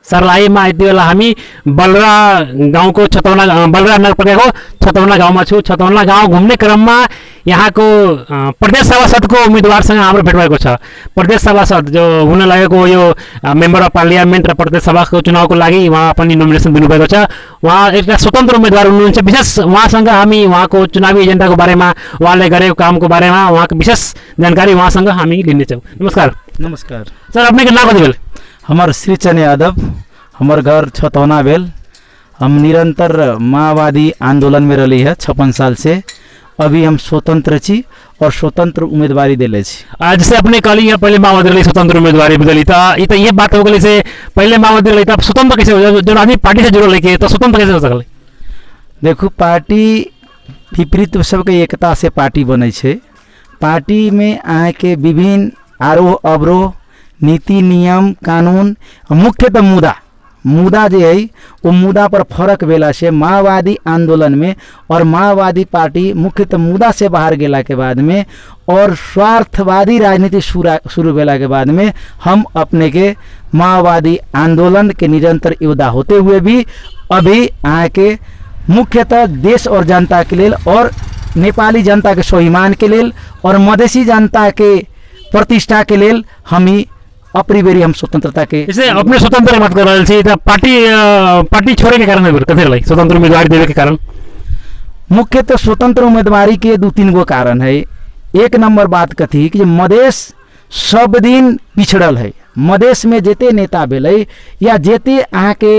सर्लाहीमा यति बेला हामी बलरा गाउँको बलरा नगरपालिकाको छतौना गाउँमा छु। छतौना गाउँ घुम्ने क्रममा यहाँको प्रदेश सभासदको उम्मेदवारसँग हाम्रो भेट भएको छ। प्रदेश सभासद जो हुन लागेको यो मेम्बर अफ पार्लियामेन्ट र प्रदेश सभाको चुनावको लागि उहाँ पनि नोमिनेसन दिनुभएको छ। उहाँ एउटा स्वतन्त्र उम्मेदवार हुनुहुन्छ। विशेष उहाँसँग हामी उहाँको चुनावी एजेन्डाको बारेमा, उहाँले गरेको कामको बारेमा उहाँको विशेष जानकारी उहाँसँग हामी लिनेछौँ। नमस्कार। नमस्कार सर, अपने के नाम कथी भेल? हमार श्री चंद यादव, हमार घर छतौना भेल। हम निरंतर माओवादी आंदोलन में रही है 56 साल से। अभी हम स्वतंत्र छी और स्वतंत्र उम्मीदवारी दिले छी। जैसे अपने कहली पहले माओवादी रही स्वतंत्र उम्मीदवारी दिली तो ये बात हो गई से पहले माओवादी रही तो स्वतंत्र कैसे हो? जो आदमी पार्टी से जुड़ल है तो स्वतंत्र कैसे हो सकल? देखो, पार्टी विपरीत सबके एकता से पार्टी बने छे। पार्टी में आके विभिन्न आरोह अवरोह, नीति नियम कानून, मुख्यतः मुद्दा जो है वो मुद्दा पर फर्क भेला से माओवादी आंदोलन में और माओवादी पार्टी मुख्यतः मुद्दा से बाहर गेला के बाद में और स्वार्थवादी राजनीति शुरू भेला के बाद में हम अपने के माओवादी आंदोलन के निरंतर योद्धा होते हुए भी अभी आके मुख्यतः देश और जनता के लिए और नेपाली जनता के स्वाभिमान के लिए और मधेसी जनता के प्रतिष्ठा के लिए हम अपनी बेरी हम स्वतंत्रता के इसे अपने स्वतंत्र बात कर रहे थे तो पार्टी छोड़े के कारण कथी रही स्वतंत्र उम्मीदवारी देवे के कारण? मुख्यतः स्वतंत्र उम्मीदवारी के 2-3 गो कारण है। एक नंबर बात कथी कि मधेश सब दिन पिछड़ल है। मधेश में जेते नेता भेलै या जेते अहाँ के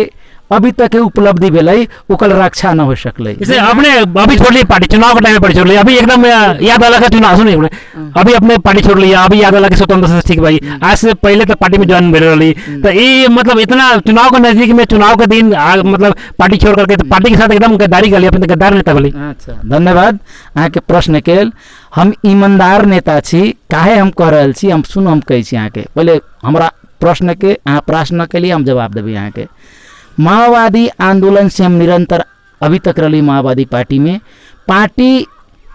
अभी तक के उपलब्धि भेलै ओकर रक्षा न हो सकलै। इसे अपने अभी छोड़ लिए पार्टी, चुनाव के टाइम में पार्टी छोड़ लिया। अभी एकदम याद वाला का चुनाव सुनिए, अभी अपने पार्टी छोड़ लिया, अभी याद वाला के स्वतंत्र से ठीक भाई। आज से पहले तो पार्टी में ज्वाइन भेल रही तो ये मतलब इतना चुनाव के नजदीक में चुनाव के दिन मतलब पार्टी छोड़ करके तो पार्टी के साथ एकदम गद्दारी कर लिया, अपने गद्दार नेता बोली। अच्छा, धन्यवाद अहाँ के प्रश्न के लेल। हम ईमानदार नेता छी, काहे हम कह रहल छी हम सुन, हम कहै छी अहाँ के। पहले हमरा प्रश्न के अहाँ प्रश्न के लिए हम जवाब देबै अहाँ के। माओवादी आंदोलन से हम निरंतर अभी तक रही माओवादी पार्टी में। पार्टी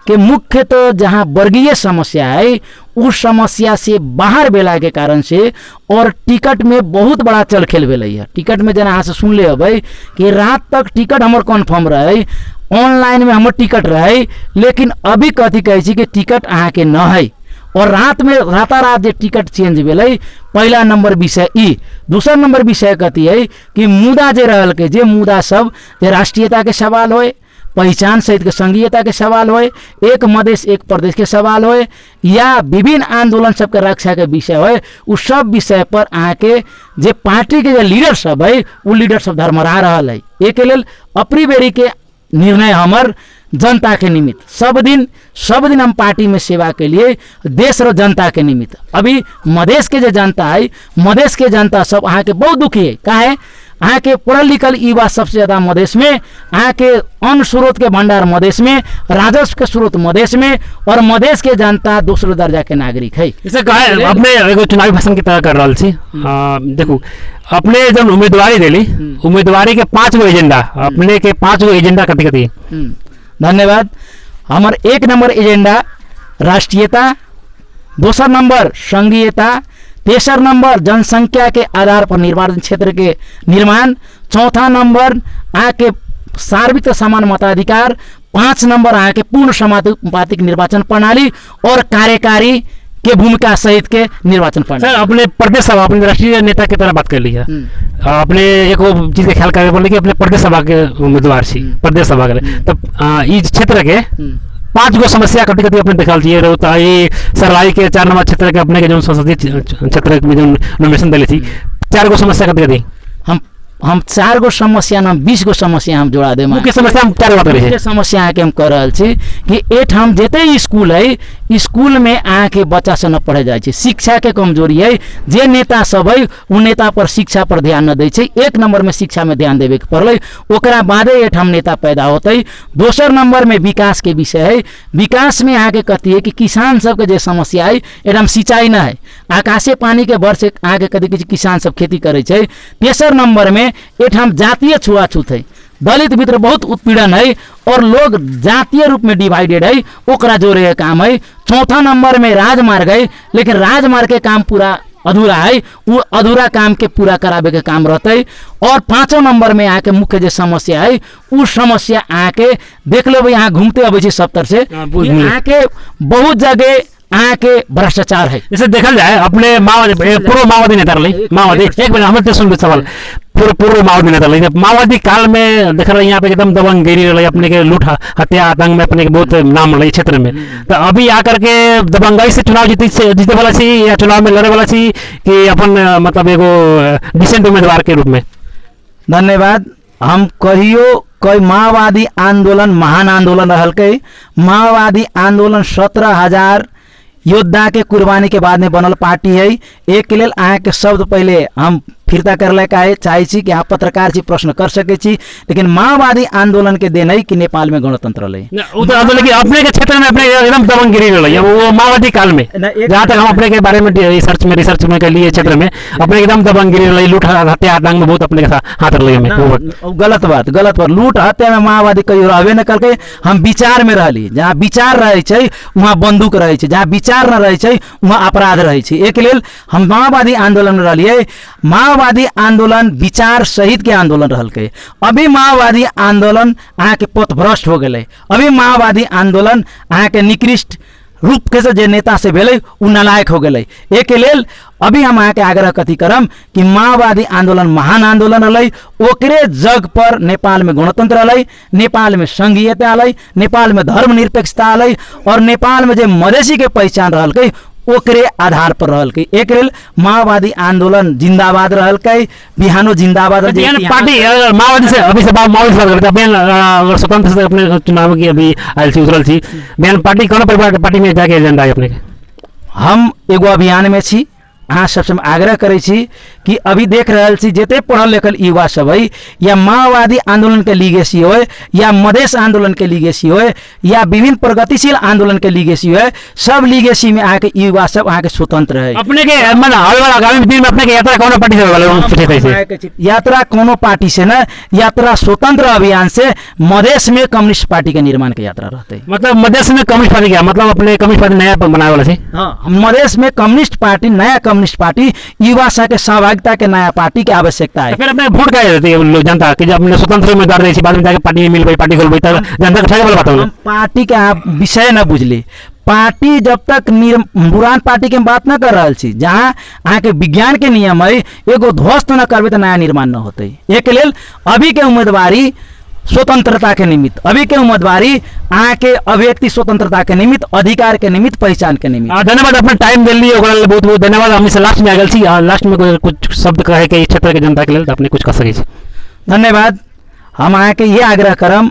के मुख्य तो जहाँ वर्गीय समस्या है उस समस्या से बाहर भेला के कारण से और टिकट में बहुत बड़ा चल खेल भेल है। टिकट में जना अहाँ से सुन ले भाई कि रात तक टिकट हमर कन्फर्म रहे, ऑनलाइन में हमर टिकट रहे, लेकिन अभी कथी कहै छी कि टिकट अहाँ के न है और रात में रातारात जो टिकट चेंज भेलै। पहला नंबर विषय ई। दूसरा नंबर विषय कथी है कि मुद्दा जे रहल के जे मुद्दा सब जे राष्ट्रीयता के सवाल होए, पहचान सहित के संघीयता के सवाल होए, एक मधेश एक प्रदेश के सवाल होए या विभिन्न आंदोलन सबके रक्षा के विषय होए, उस सब विषय पर अहाँ के जे पार्टी के जे लीडर सब है वो लीडर सब धर्मरा रहल है। एक लेल अपनी बेरी के निर्णय हमर जनता के निमित्त सब दिन हम पार्टी में सेवा के लिए देश और जनता के निमित्त। अभी मधेश के जो जनता है, मधेश के जनता सब अहाँ के बहुत दुखी है। काहे? अहाँ के पढ़ल लिखल युवा सबसे ज़्यादा मधेश में, अहाँ के अन्न स्रोत के भंडार मधेश में, राजस्व के स्रोत मधेश में और मधेश के जनता दूसरे दर्जा के नागरिक है। इसे कहे अपने एगो चुनावी भाषण की तरह कर रहा छी। देखो अपने जब उम्मीदवारी दिली, उम्मीदवारी के 5 गो एजेंडा, अपने के 5 गो एजेंडा कथी कथी? धन्यवाद। हमार 1 नंबर एजेंडा राष्ट्रीयता, दूसरा नंबर संघीयता, तेसर नंबर जनसंख्या के आधार पर निर्वाचन क्षेत्र के निर्माण, चौथा नंबर आके सार्वत्रिक समान मताधिकार, 5 नंबर आके पूर्ण समानुपातिक निर्वाचन प्रणाली और कार्यकारी के भूमिका सहित के निर्वाचन प्रणाली। सर अपने प्रदेश सभा, अपने राष्ट्रीय नेता की तरह बात कर ली है। अपने एक चीज के ख्याल करके बोले कि अपने प्रदेश सभा के उम्मीदवार छी, प्रदेश सभा के तब इस क्षेत्र के 5 गो समस्या कटी कटी अपने देखा चाहिए रहता ये सरलाई के 4 नंबर क्षेत्र के अपने के जो संसदीय क्षेत्र में जो नोमिनेशन दिली थी 4 गो समस्या कटी कटी हम 4 गो समस्या न 20 गो समस्या हम जोड़ा दे। मुख्य समस्या हम 4 बात रही समस्या के हम कर रहल छी कि एठाम जेते स्कूल है, स्कूल में आके बच्चा सब न पढ़े जाए छे, शिक्षा के कमजोरी है। जे नेता सब है उ नेता पर शिक्षा पर ध्यान न दै छे। 1 नंबर में शिक्षा में ध्यान देवे के पड़लै, ओकरा बादे एठाम नेता पैदा होते। दोसर नंबर में विकास के विषय है। विकास में आके कथी है कि किसान सबके जे समस्या है, एठाम सिंचाई न है, आकाशे पानी के भर से आगे कथी किसान सब खेती करे छे। तेसर नंबर में एठाम जातीय छुआछूत है, दलित मित्र बहुत उत्पीड़न है और लोग जातीय रूप में डिवाइडेड है, ओकरा जोड़े के काम है। चौथा नंबर में राजमार्ग है, लेकिन राजमार्ग के काम पूरा अधूरा है, वो अधूरा काम के पूरा करावे के काम रहते। और 5वां नंबर में आके मुख्य जो समस्या है उ समस्या आके देख लो यहाँ घूमते अबै सब तरह से आके बहुत जगह आके भ्रष्टाचार है। जैसे देखल जाए अपने माओवादी पूर्व माओवादी नेता रही माओवादी एक मिनट हमें सुन सवाल पूर्व माओवादी नेता रही माओवादी काल में देख रहे यहाँ पे एकदम दबंगगिरी रही अपने के लूट हत्या आतंक में अपने के बहुत नाम रही क्षेत्र में। तो अभी आकर के दबंगाई से चुनाव जीते वाला सी या चुनाव में लड़े वाला सी कि अपन मतलब एगो डिसेंट उम्मीदवार के रूप में। धन्यवाद। हम कहियो कोई माओवादी आंदोलन महान आंदोलन रहल के माओवादी आंदोलन 17,000 योद्धा के कुर्बानी के बाद में बनल पार्टी है। एक के लिए अहाँ के शब्द पहले हम फिरता करले का चाहे छी कि आप पत्रकार छी प्रश्न कर सके छी, लेकिन माओवादी आंदोलन के देन है कि नेपाल में गणतंत्र ले अपने के क्षेत्र में अपने एकदम दबंगगिरी रही वो माओवादी काल में जहाँ तक हम अपने के बारे में रिसर्च में के लिए क्षेत्र में अपने एकदम दबंगगिरी रही लूट हत्या आतंक में बहुत अपने के हाथ रही में। गलत बात लूट हत्या में माओवादी कहियो रहबे न करके हम विचार में रहली। जहाँ विचार रहे छै वहाँ बंदूक रहे छै, जहाँ विचार न रहे छै वहाँ अपराध रहे छै। एक लेल हम माओवादी आंदोलन में रहलिए। माओवादी आंदोलन विचार सहित के आंदोलन रहल के। अभी माओवादी आंदोलन अहाँ के पथभ्रष्ट हो गए। अभी माओवादी आंदोलन अहाँ के निकृष्ट रूप के जे नेता से भेले उ नालायक हो गए। एक लेल अभी हम अहाँ के आग्रह कथी करम कि माओवादी आंदोलन महान आंदोलन रही ओकरे जग पर नेपाल में गणतंत्र रही, नेपाल में संघीयता रही, नेपाल में धर्मनिरपेक्षता रही और नेपाल में जे मधेसी के पहचान रहल के ओकरे आधार पर रहल के। एक रेल माओवादी आंदोलन जिंदाबाद रहल के बिहानो जिंदाबाद पार्टी माओवादी से अभी से माओवादी से करते अगर स्वतंत्र से अपने चुनाव की अभी आयल थी उतरल थी बिहान पार्टी कौन पार्टी में जाके एजेंडा है अपने के। हम एगो अभियान में छी। अहाँ सबसे आग्रह करे छी कि अभी देख रहल छी जते पढ़ल लिखल युवा सब है या माओवादी आंदोलन के लीगेसी हो या मधेश आंदोलन के लीगेसी हो या विभिन्न प्रगतिशील आंदोलन के लीगेसी हो, सब लीगेसी में आके युवा सब आके स्वतंत्र है। अपने के आगामी दिन में अपने के यात्रा कौन पार्टी से यात्रा कोनो पार्टी से न यात्रा स्वतंत्र अभियान से मधेश में कम्युनिस्ट पार्टी के निर्माण के यात्रा रहते। मतलब मधेश में कम्युनिस्ट पार्टी क्या मतलब अपने कम्युनिस्ट पार्टी नया बनाने वाला से। हाँ, मधेश में कम्युनिस्ट पार्टी नया कम्युनिस्ट पार्टी युवा सा के सहभागिता के नया पार्टी की आवश्यकता है। फिर अपने वोट क्या देते हैं लोग जनता कि जब अपने स्वतंत्र उम्मीदवार रही बाद में जाके पार्टी मिल गई पार्टी खोल गई तब जनता को ठगे वाला बात है। पार्टी के आप विषय न बुझली। पार्टी जब तक पुरान पार्टी के बात न कर रहा छी जहाँ अहाँ के विज्ञान के नियम है एगो ध्वस्त न करबे तो नया निर्माण न होते। एक लेल अभी के उम्मीदवारी स्वतंत्रता के निमित्त, अभी के उम्मीदवारी अहाँ के अभिव्यक्ति स्वतंत्रता के निमित्त, अधिकार के निमित्त, पहचान के निमित्त। धन्यवाद अपना टाइम दिल्ली बहुत बहुत धन्यवाद। हम से लास्ट में आ गए लास्ट में कुछ शब्द कहे के क्षेत्र के जनता के लिए अपने कुछ कर सके। धन्यवाद। हम अहाँ के ये आग्रह करम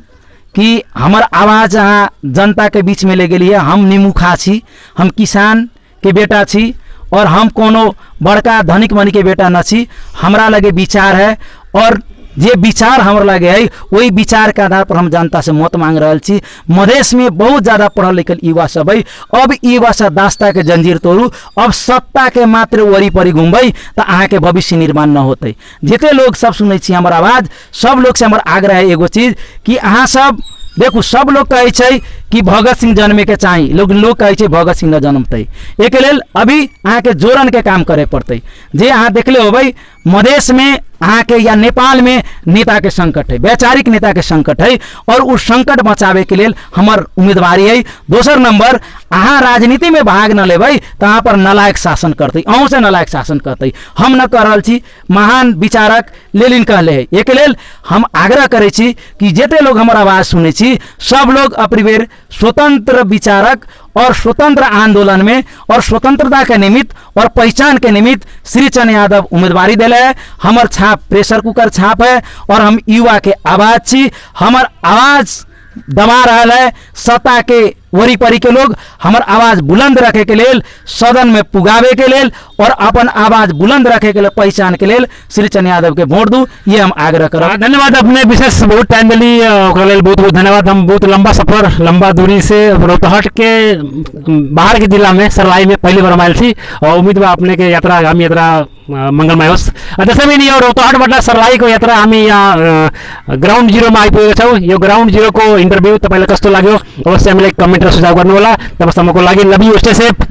कि हमार आवाज अहाँ जनता के बीच में ले गेलिए। हम निमुखा छी, हम किसान के बेटा छी और हम कोनो बड़का धनिक मनी के बेटा न छी। हमरा लगे विचार है और जे विचार हमारे लगे है वही विचार के आधार पर हम जनता से मत मांग रहा छी। मधेश में बहुत ज़्यादा पढ़ल लिखल युवा सब है। अब युवा सब दास्ता के जंजीर तोड़ू, अब सत्ता के मात्र वरी परी घूमबे तो अहाँ के भविष्य निर्माण न होते। जिते लोग सब सुनै छी हमार आवाज, सब लोग से हमार आग्रह है एगो चीज कि अहाँ सब देखू, सब लोग कहे छै कि भगत सिंह जन्मे के चाही, लोग कहे छै भगत सिंह न जन्मते। एक लेल अभी अहाँ के जोड़न के काम करे पड़ते। जे अहाँ देखले होबै मधेश में अहाँ के या नेपाल में नेता के संकट है, वैचारिक नेता के संकट है और उस संकट बचावे के लिए हमार उम्मीदवारी है। दोसर नंबर अहाँ राजनीति में भाग न लेबै तो अहाँ पर नालायक शासन करते, अहूँ से नालायक शासन करते। हम न कर रहल छी, महान विचारक लेनिन कहले है। एक लेल हम आग्रह करे छी कि जेते लोग हमार आवाज सुने छी सब लोग अपनी बेर स्वतंत्र विचारक और स्वतंत्र आंदोलन में और स्वतंत्रता के निमित्त और पहचान के निमित्त श्री चंद्र यादव उम्मीदवारी दिले है। हमार छाप प्रेशर कुकर छाप है और हम युवा के आवाज छी। हमार आवाज दबा रहा है सत्ता के वरी परी के लोग। हमार आवाज बुलंद रखे के लिए सदन में पुगावे के लिए और अपन आवाज बुलंद रखे के लिए पहचान के लिए श्री चंद्र यादव के वोट दू, ये हम आग्रह करब। धन्यवाद। अपने विशेष बहुत टाइम दिली बहुत बहुत धन्यवाद। हम बहुत लंबा सफर लंबा दूरी से रोहतहट के बाहर के जिला में सरलाई में पहली बार आयल थी और उम्मीद बा अपने के यात्रा आगामी यात्रा मंगलमय होस्। जैसे भी नहीं हो रोहतहट बट सरलाई को यात्रा हामी यहाँ ग्राउंड जीरो में आइपुगेका छौँ। यो ग्राउंड जीरो को इंटरव्यू तपाईँलाई कस्तो लाग्यो अवश्य हामीलाई कमेन्टमा सुझाव गर्नु होला। तबसम्मको लागि लभ यु, स्टे सेफ।